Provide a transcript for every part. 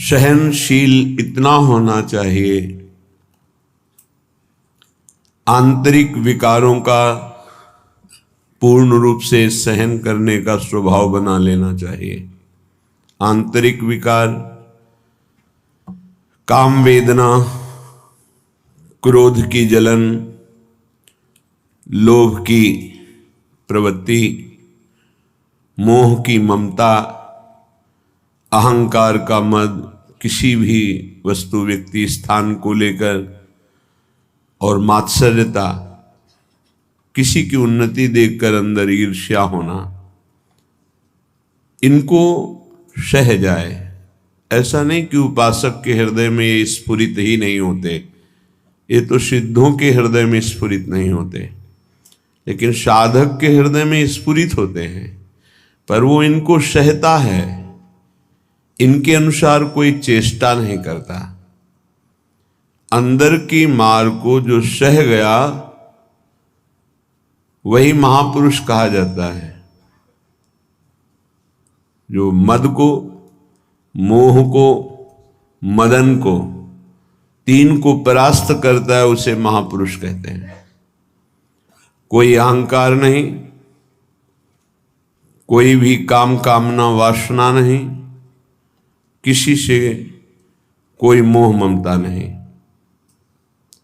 सहनशील इतना होना चाहिए, आंतरिक विकारों का पूर्ण रूप से सहन करने का स्वभाव बना लेना चाहिए। आंतरिक विकार, काम वेदना, क्रोध की जलन, लोभ की प्रवृत्ति, मोह की ममता, अहंकार का मद, किसी भी वस्तु व्यक्ति स्थान को लेकर, और मात्सर्यता, किसी की उन्नति देखकर अंदर ईर्ष्या होना, इनको सह जाए। ऐसा नहीं कि उपासक के हृदय में ये स्फुरित ही नहीं होते, ये तो सिद्धों के हृदय में स्फुरित नहीं होते, लेकिन साधक के हृदय में स्फुरित होते हैं। पर वो इनको सहता है, इनके अनुसार कोई चेष्टा नहीं करता। अंदर की मार को जो सह गया वही महापुरुष कहा जाता है। जो मद को, मोह को, मदन को, तीन को परास्त करता है उसे महापुरुष कहते हैं। कोई अहंकार नहीं, कोई भी काम कामना वासना नहीं, किसी से कोई मोह ममता नहीं,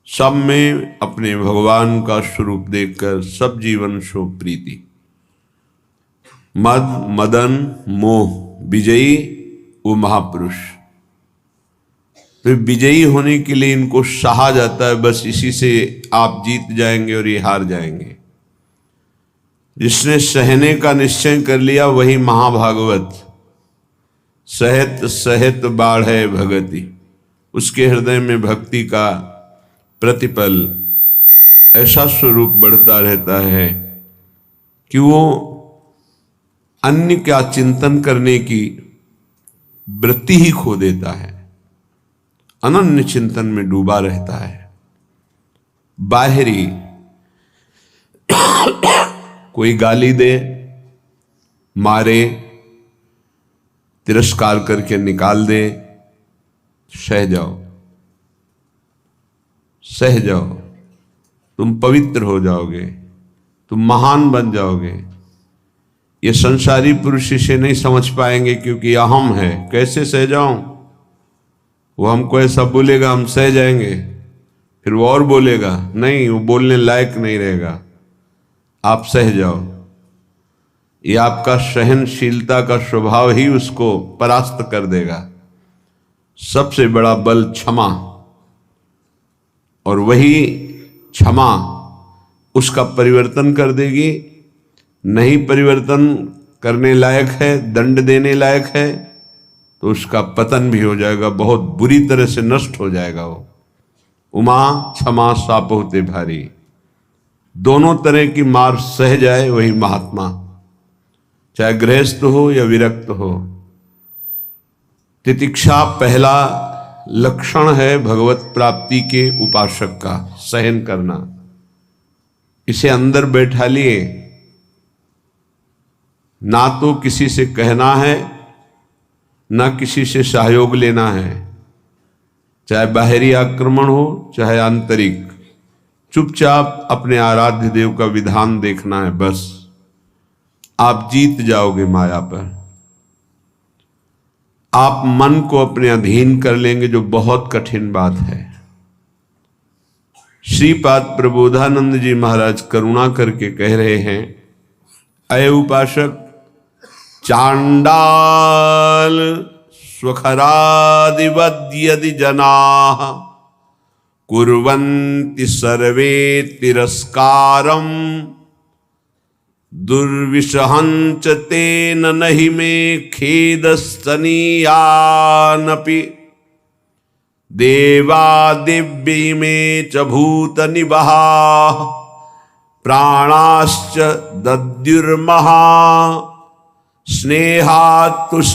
सब में अपने भगवान का स्वरूप देखकर सब जीवन शो प्रीति। मद, मदन, मोह विजयी वो महापुरुष। तो विजयी होने के लिए इनको सहा जाता है, बस इसी से आप जीत जाएंगे और ये हार जाएंगे। जिसने सहने का निश्चय कर लिया वही महाभागवत। सहत सहत बाढ़े भगति, उसके हृदय में भक्ति का प्रतिपल ऐसा स्वरूप बढ़ता रहता है कि वो अन्य का चिंतन करने की वृत्ति ही खो देता है, अनन्य चिंतन में डूबा रहता है। बाहरी कोई गाली दे, मारे, तिरस्कार करके निकाल दे, सह जाओ, सह जाओ, तुम पवित्र हो जाओगे, तुम महान बन जाओगे। ये संसारी पुरुष इसे नहीं समझ पाएंगे क्योंकि अहम है। कैसे सह जाऊं? वो हमको ऐसा बोलेगा, हम सह जाएंगे, फिर वो और बोलेगा, नहीं वो बोलने लायक नहीं रहेगा, आप सह जाओ। ये आपका सहनशीलता का स्वभाव ही उसको परास्त कर देगा। सबसे बड़ा बल क्षमा, और वही क्षमा उसका परिवर्तन कर देगी। नहीं परिवर्तन करने लायक है, दंड देने लायक है, तो उसका पतन भी हो जाएगा, बहुत बुरी तरह से नष्ट हो जाएगा वो। उमा क्षमा साप होते भारी, दोनों तरह की मार सह जाए वही महात्मा, चाहे गृहस्थ हो या विरक्त हो। तितिक्षा पहला लक्षण है भगवत प्राप्ति के उपासक का, सहन करना। इसे अंदर बैठा लिए, ना तो किसी से कहना है, ना किसी से सहयोग लेना है, चाहे बाहरी आक्रमण हो चाहे आंतरिक। चुपचाप अपने आराध्य देव का विधान देखना है, बस आप जीत जाओगे माया पर। आप मन को अपने अधीन कर लेंगे, जो बहुत कठिन बात है। श्रीपाद प्रबोधानंद जी महाराज करुणा करके कह रहे हैं, अय उपासक, चांडाल स्वखरादिवद यदि जनाः कुर्वन्ति सर्वे तिरस्कारम दुर्विषहंच तेन नहि मे खेदस्तनीयानपि देवा दिव्य में च भूत निबहा प्राणाश्च दद्युर्महा स्नेहातुष्टमतो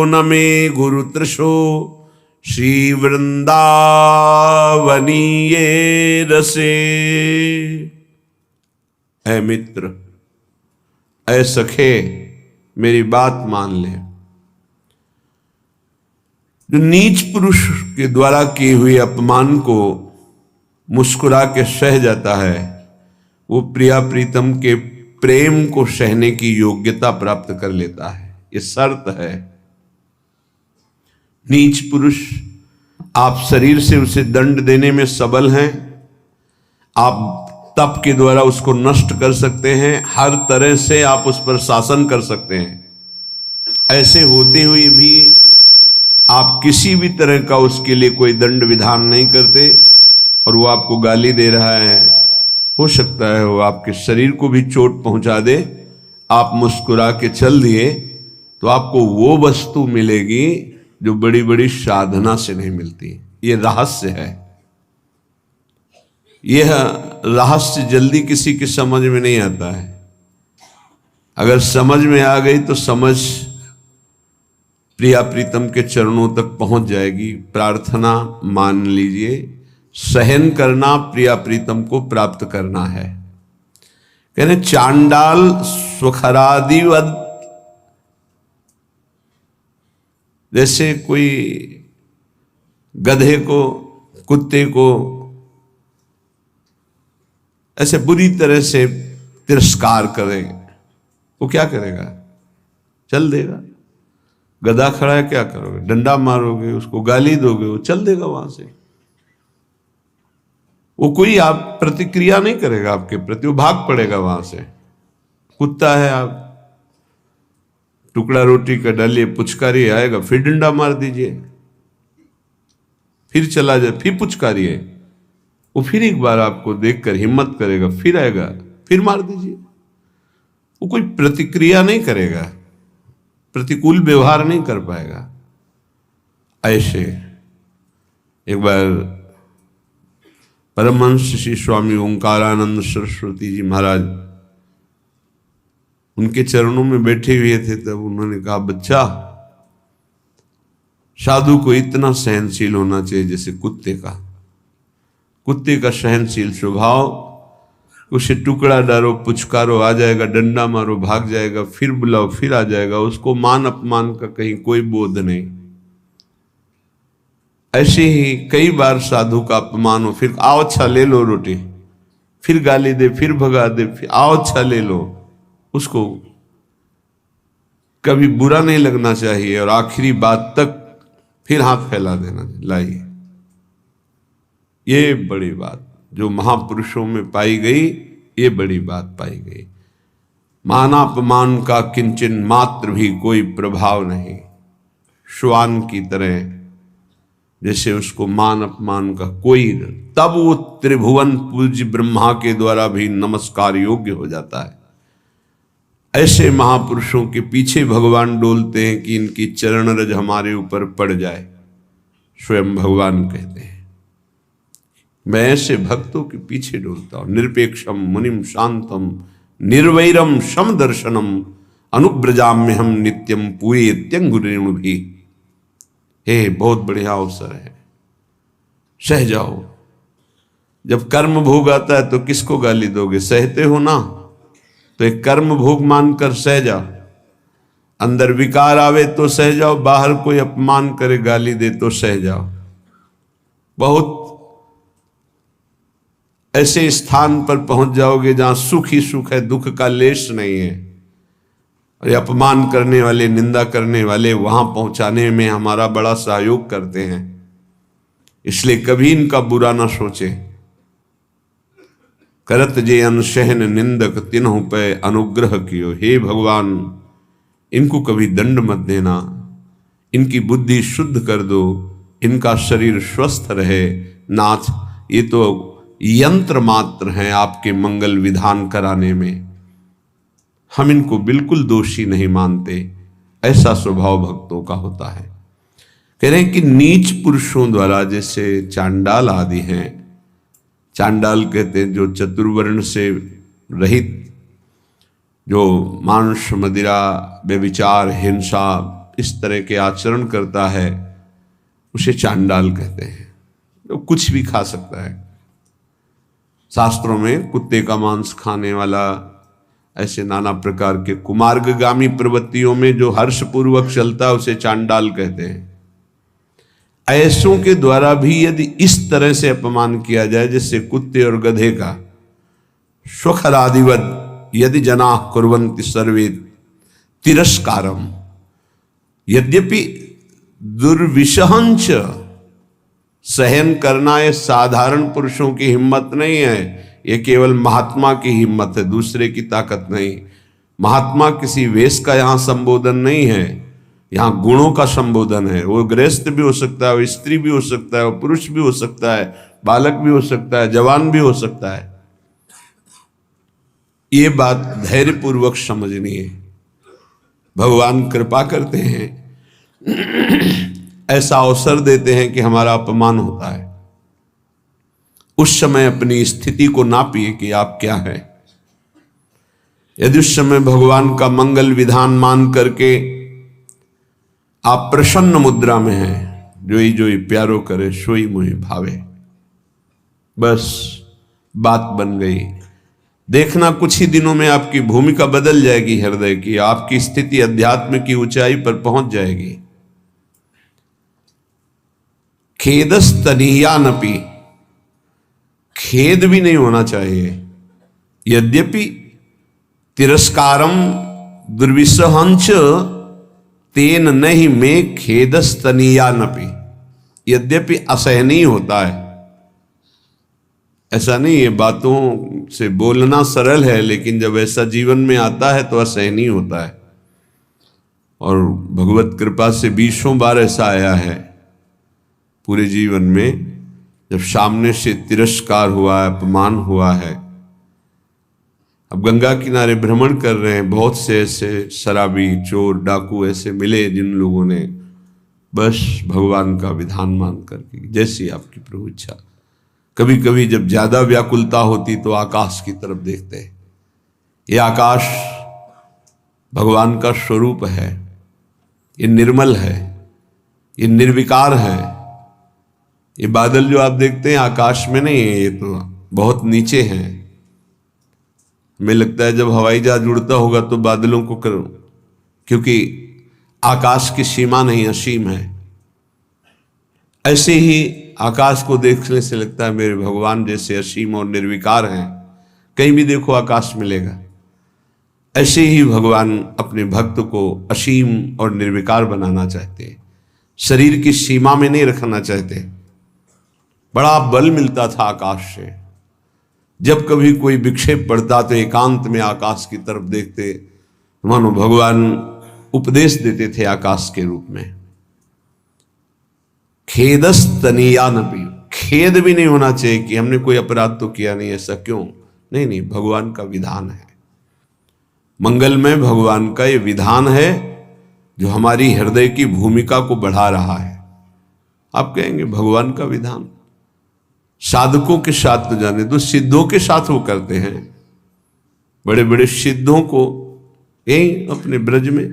न मे गुरुतृषो श्रीवृंदावनीये रसे। ऐ मित्र, ऐ सखे, मेरी बात मान ले। जो नीच पुरुष के द्वारा किए हुए अपमान को मुस्कुरा के सह जाता है, वो प्रिया प्रीतम के प्रेम को सहने की योग्यता प्राप्त कर लेता है। ये शर्त है। नीच पुरुष, आप शरीर से उसे दंड देने में सबल हैं, आप तप के द्वारा उसको नष्ट कर सकते हैं, हर तरह से आप उस पर शासन कर सकते हैं। ऐसे होते हुए भी आप किसी भी तरह का उसके लिए कोई दंड विधान नहीं करते और वो आपको गाली दे रहा है। हो सकता है वो आपके शरीर को भी चोट पहुंचा दे, आप मुस्कुरा के चल दिए तो आपको वो वस्तु मिलेगी जो बड़ी बड़ी साधना से नहीं मिलती। ये रहस्य है। यह रहस्य जल्दी किसी की समझ में नहीं आता है। अगर समझ में आ गई तो समझ प्रिया प्रीतम के चरणों तक पहुंच जाएगी। प्रार्थना मान लीजिए, सहन करना प्रिया प्रीतम को प्राप्त करना है। कहने चांडाल स्वखरादिवद, जैसे कोई गधे को, कुत्ते को ऐसे बुरी तरह से तिरस्कार करे, वो क्या करेगा? चल देगा। गधा खड़ा है, क्या करोगे? डंडा मारोगे, उसको गाली दोगे, वो चल देगा वहां से। वो कोई आप प्रतिक्रिया नहीं करेगा आपके प्रति, वो भाग पड़ेगा वहां से। कुत्ता है, आप टुकड़ा रोटी का डालिए, पुचकारिए, आएगा, फिर डंडा मार दीजिए, फिर चला जाए, फिर पुचकारिए, वो फिर एक बार आपको देखकर हिम्मत करेगा, फिर आएगा, फिर मार दीजिए। वो कोई प्रतिक्रिया नहीं करेगा, प्रतिकूल व्यवहार नहीं कर पाएगा। ऐसे एक बार परमहंस श्री स्वामी ओंकारानंद सरस्वती जी महाराज उनके चरणों में बैठे हुए थे, तब उन्होंने कहा, बच्चा, साधु को इतना सहनशील होना चाहिए जैसे कुत्ते का। कुत्ते का सहनशील स्वभाव, उसे टुकड़ा डालो, पुचकारो, आ जाएगा, डंडा मारो, भाग जाएगा, फिर बुलाओ, फिर आ जाएगा, उसको मान अपमान का कहीं कोई बोध नहीं। ऐसे ही कई बार साधु का अपमान हो, फिर आओ अच्छा ले लो रोटी, फिर गाली दे, फिर भगा दे, फिर आओ अच्छा ले लो। उसको कभी बुरा नहीं लगना चाहिए और आखिरी बात तक फिर हाथ फैला देना। लाइए, ये बड़ी बात जो महापुरुषों में पाई गई, ये बड़ी बात पाई गई। मानापमान का किंचन मात्र भी कोई प्रभाव नहीं। श्वान की तरह जैसे उसको मान अपमान का कोई, तब वो त्रिभुवन पूज्य ब्रह्मा के द्वारा भी नमस्कार योग्य हो जाता है। ऐसे महापुरुषों के पीछे भगवान डोलते हैं कि इनकी चरण रज हमारे ऊपर पड़ जाए। स्वयं भगवान कहते हैं, मैं ऐसे भक्तों के पीछे डोलता हूं। निरपेक्षम मुनिम शांतम निर्वैरम शम दर्शनम अनुब्रजाम्य हम नित्यम पूये त्यंगुरेणु भी। हे, बहुत बढ़िया अवसर है, सह जाओ। जब कर्म भोग आता है तो किसको गाली दोगे? सहते हो ना, तो एक कर्म भोग मानकर सह जाओ। अंदर विकार आवे तो सह जाओ, बाहर कोई अपमान करे, गाली दे तो सह जाओ। बहुत ऐसे स्थान पर पहुंच जाओगे जहां सुख ही सुख है, दुख का लेश नहीं है। और ये अपमान करने वाले, निंदा करने वाले वहां पहुंचाने में हमारा बड़ा सहयोग करते हैं। इसलिए कभी इनका बुरा ना सोचे। करत जे अनशहन निंदक तिन्हु पे अनुग्रह कियो। हे भगवान, इनको कभी दंड मत देना, इनकी बुद्धि शुद्ध कर दो, इनका शरीर स्वस्थ रहे। नाथ, ये तो यंत्र मात्र हैं आपके मंगल विधान कराने में, हम इनको बिल्कुल दोषी नहीं मानते। ऐसा स्वभाव भक्तों का होता है। कह रहे हैं कि नीच पुरुषों द्वारा, जैसे चांडाल आदि हैं, चांडाल कहते हैं जो चतुर्वर्ण से रहित, जो मांस मदिरा व्यभिचार हिंसा इस तरह के आचरण करता है, उसे चांडाल कहते हैं। तो कुछ भी खा सकता है। शास्त्रों में कुत्ते का मांस खाने वाला, ऐसे नाना प्रकार के कुमार्गगामी प्रवृत्तियों में जो हर्षपूर्वक चलता है उसे चांडाल कहते हैं। ऐसों के द्वारा भी यदि इस तरह से अपमान किया जाए जैसे कुत्ते और गधे का, स्वखरादिवद यदि जना कुर्वन्ति सर्वे तिरस्कारम, यद्यपि दुर्विशहंच, सहन करना ये साधारण पुरुषों की हिम्मत नहीं है, ये केवल महात्मा की हिम्मत है, दूसरे की ताकत नहीं। महात्मा किसी वेश का यहाँ संबोधन नहीं है, यहाँ गुणों का संबोधन है। वो गृहस्थ भी हो सकता है, वो स्त्री भी हो सकता है, वो पुरुष भी हो सकता है, बालक भी हो सकता है, जवान भी हो सकता है। ये बात धैर्यपूर्वक समझनी है। भगवान कृपा करते हैं, ऐसा अवसर देते हैं कि हमारा अपमान होता है। उस समय अपनी स्थिति को नापिए कि आप क्या है। यदि उस समय भगवान का मंगल विधान मान करके आप प्रसन्न मुद्रा में हैं, जोई जोई प्यारो करे सोई मुहि भावे, बस बात बन गई। देखना कुछ ही दिनों में आपकी भूमिका बदल जाएगी हृदय की, आपकी स्थिति अध्यात्म की ऊंचाई पर पहुंच जाएगी। खेदस्तनीयानपि, खेद भी नहीं होना चाहिए। यद्यपि तिरस्कारम दुर्विसहंच तेन नहीं में खेदस्तनीयानपि, यद्यपि असहनीय होता है। ऐसा नहीं है, बातों से बोलना सरल है, लेकिन जब ऐसा जीवन में आता है तो असहनीय होता है। और भगवत कृपा से 20 बार ऐसा आया है पूरे जीवन में, जब सामने से तिरस्कार हुआ है, अपमान हुआ है। अब गंगा किनारे भ्रमण कर रहे हैं, बहुत से ऐसे शराबी, चोर, डाकू ऐसे मिले जिन लोगों ने बस भगवान का विधान मान करके, जैसी आपकी प्रभु इच्छा। कभी कभी जब ज्यादा व्याकुलता होती तो आकाश की तरफ देखते हैं। ये आकाश भगवान का स्वरूप है, ये निर्मल है, ये निर्विकार है। ये बादल जो आप देखते हैं आकाश में नहीं है, ये तो बहुत नीचे हैं। हमें लगता है जब हवाई जहाज उड़ता होगा तो बादलों को करो, क्योंकि आकाश की सीमा नहीं, असीम है। ऐसे ही आकाश को देखने से लगता है मेरे भगवान जैसे असीम और निर्विकार हैं, कहीं भी देखो आकाश मिलेगा। ऐसे ही भगवान अपने भक्त को असीम और निर्विकार बनाना चाहते हैं, शरीर की सीमा में नहीं रखना चाहते। बड़ा बल मिलता था आकाश से। जब कभी कोई विक्षेप पड़ता तो एकांत में आकाश की तरफ देखते, मानो भगवान उपदेश देते थे आकाश के रूप में। खेदस्तनीयानपि, खेद भी नहीं होना चाहिए कि हमने कोई अपराध तो किया नहीं, ऐसा क्यों? नहीं नहीं, भगवान का विधान है। मंगलमय भगवान का ये विधान है जो हमारी हृदय की भूमिका को बढ़ा रहा है। आप कहेंगे भगवान का विधान साधकों के साथ तो जाने दो, सिद्धों के साथ वो करते हैं। बड़े बड़े सिद्धों को यही अपने ब्रज में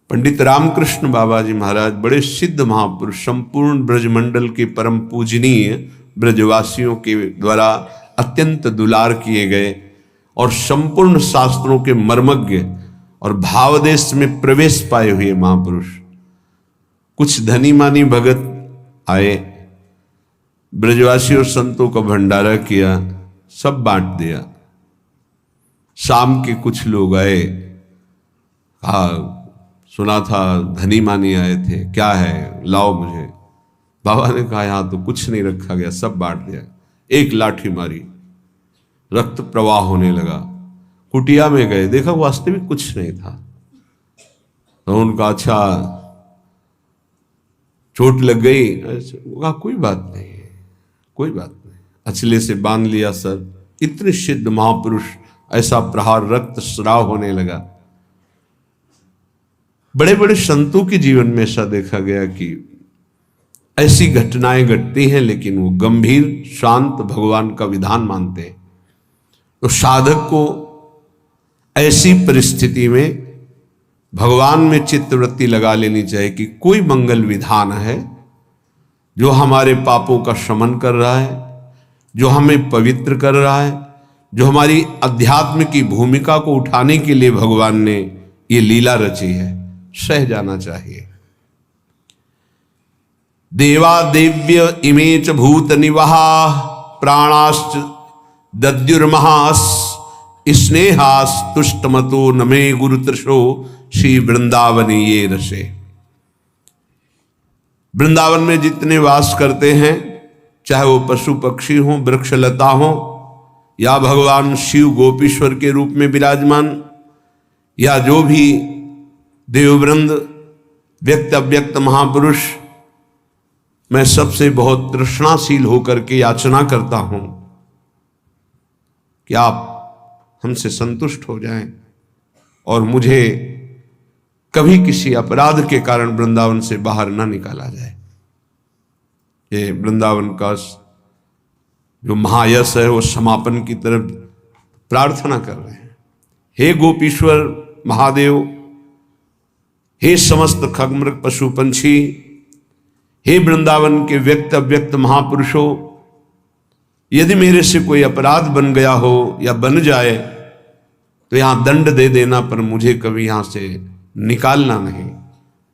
पंडित रामकृष्ण बाबा जी महाराज, बड़े सिद्ध महापुरुष, संपूर्ण ब्रजमंडल के परम पूजनीय, ब्रजवासियों के द्वारा अत्यंत दुलार किए गए और संपूर्ण शास्त्रों के मर्मज्ञ और भावदेश में प्रवेश पाए हुए महापुरुष। कुछ धनी मानी भगत आए, ब्रजवासी और संतों का भंडारा किया, सब बांट दिया। शाम के कुछ लोग आए, कहा सुना था धनी मानी आए थे, क्या है लाओ मुझे। बाबा ने कहा यहाँ तो कुछ नहीं रखा गया, सब बांट दिया। एक लाठी मारी, रक्त प्रवाह होने लगा। कुटिया में गए, देखा वास्तविक कुछ नहीं था। तो उनका अच्छा चोट लग गई, कहा कोई बात नहीं, कोई बात नहीं। अचले से बांध लिया सर। इतने सिद्ध महापुरुष, ऐसा प्रहार, रक्त स्राव होने लगा। बड़े बड़े संतों के जीवन में ऐसा देखा गया कि ऐसी घटनाएं घटती हैं, लेकिन वो गंभीर शांत भगवान का विधान मानते हैं। तो साधक को ऐसी परिस्थिति में भगवान में चित्तवृत्ति लगा लेनी चाहिए कि कोई मंगल विधान है जो हमारे पापों का शमन कर रहा है, जो हमें पवित्र कर रहा है, जो हमारी अध्यात्म की भूमिका को उठाने के लिए भगवान ने ये लीला रची है, सह जाना चाहिए। देवा देव्य इमे च भूत निवहा प्राणाश्च दद्युर्महास स्नेहास तुष्टमतो नमे गुरुतृषो श्री वृंदावनी ये रसे। वृंदावन में जितने वास करते हैं, चाहे वो पशु पक्षी हों, वृक्षलता हों, या भगवान शिव गोपीश्वर के रूप में विराजमान, या जो भी देववृंद, व्यक्त अव्यक्त महापुरुष, मैं सबसे बहुत तृष्णाशील होकर के याचना करता हूं कि आप हमसे संतुष्ट हो जाएं और मुझे कभी किसी अपराध के कारण वृंदावन से बाहर ना निकाला जाए। ये वृंदावन का जो महायश है वो समापन की तरफ प्रार्थना कर रहे हैं। हे गोपीश्वर महादेव, हे समस्त खगमृग पशु पंछी, हे वृंदावन के व्यक्त अव्यक्त महापुरुषों, यदि मेरे से कोई अपराध बन गया हो या बन जाए तो यहां दंड दे देना, पर मुझे कभी यहां से निकालना नहीं,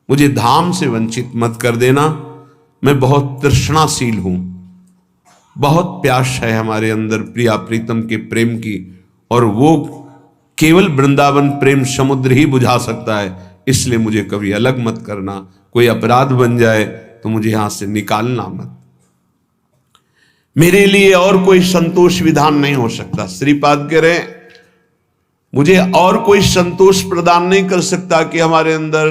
मुझे धाम से वंचित मत कर देना। मैं बहुत तृष्णाशील हूं, बहुत प्यास है हमारे अंदर प्रिया प्रीतम के प्रेम की, और वो केवल वृंदावन प्रेम समुद्र ही बुझा सकता है। इसलिए मुझे कभी अलग मत करना, कोई अपराध बन जाए तो मुझे यहां से निकालना मत। मेरे लिए और कोई संतोष विधान नहीं हो सकता। श्रीपाद कह रहे हैं मुझे और कोई संतोष प्रदान नहीं कर सकता कि हमारे अंदर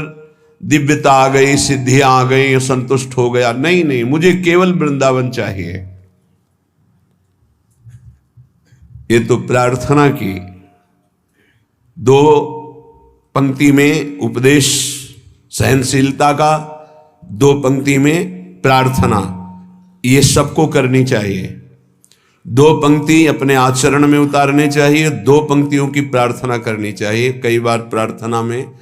दिव्यता आ गई, सिद्धियां आ गई, संतुष्ट हो गया। नहीं नहीं, मुझे केवल वृंदावन चाहिए। ये तो प्रार्थना की, दो पंक्ति में उपदेश सहनशीलता का, दो पंक्ति में प्रार्थना, ये सबको करनी चाहिए। दो पंक्ति अपने आचरण में उतारने चाहिए, दो पंक्तियों की प्रार्थना करनी चाहिए। कई बार प्रार्थना में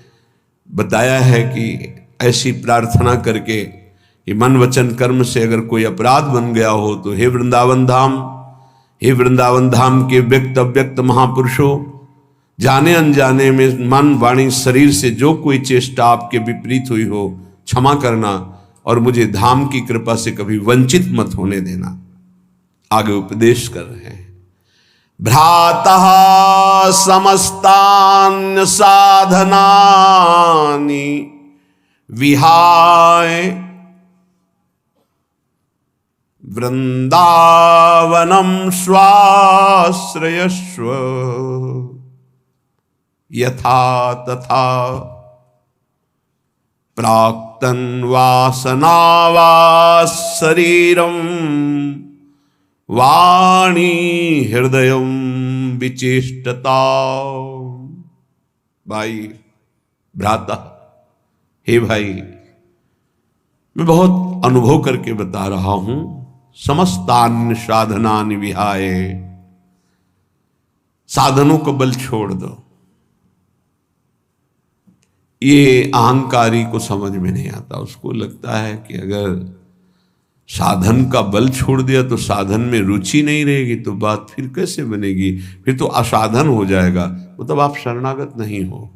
बताया है कि ऐसी प्रार्थना करके कि मन वचन कर्म से अगर कोई अपराध बन गया हो तो हे वृंदावन धाम, हे वृंदावन धाम के व्यक्त अव्यक्त महापुरुषों, जाने अनजाने में मन वाणी शरीर से जो कोई चेष्टा आपके विपरीत हुई हो क्षमा करना, और मुझे धाम की कृपा से कभी वंचित मत होने देना। आगे उपदेश कर रहे हैं। भ्रातः समस्तान् साधनानि विहाय वृंदावनम स्वाश्रयस्व यथा तथा प्राक्तन वासनावास शरीरम वाणी हृदय विचेष्टता। भाई भ्राता, हे भाई, मैं बहुत अनुभव करके बता रहा हूं। समस्तान्य साधनानि विहाय, साधनों को बल छोड़ दो। ये अहंकारी को समझ में नहीं आता। उसको लगता है कि अगर साधन का बल छोड़ दिया तो साधन में रुचि नहीं रहेगी, तो बात फिर कैसे बनेगी, फिर तो असाधन हो जाएगा, मतलब आप शरणागत नहीं हो।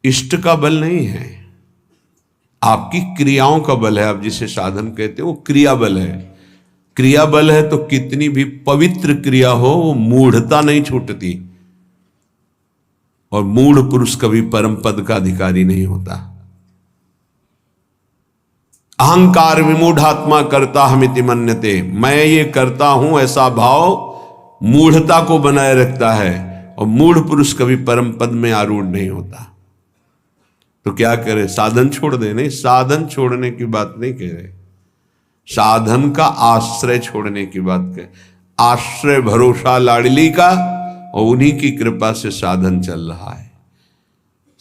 इष्ट का बल नहीं है, आपकी क्रियाओं का बल है। आप जिसे साधन कहते हो वो क्रिया बल है। क्रिया बल है तो कितनी भी पवित्र क्रिया हो वो मूढ़ता नहीं छूटती, और मूढ़ पुरुष कभी परम पद का अधिकारी नहीं होता। अहंकार विमूढ़ात्मा करता हमिति मन्यते, मैं ये करता हूं ऐसा भाव मूढ़ता को बनाए रखता है, और मूढ़ पुरुष कभी परम पद में आरूढ़ नहीं होता। तो क्या करे, साधन छोड़ दे? नहीं, साधन छोड़ने की बात नहीं कह रहे, साधन का आश्रय छोड़ने की बात कह। आश्रय भरोसा लाडली का, और उन्हीं की कृपा से साधन चल रहा है।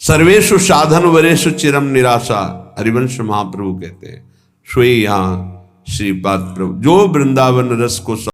सर्वेषु साधन वरेषु चिरम निराशा, हरिवंश महाप्रभु कहते हैं। सोई यहां श्रीपाद प्रभु जो वृंदावन रस को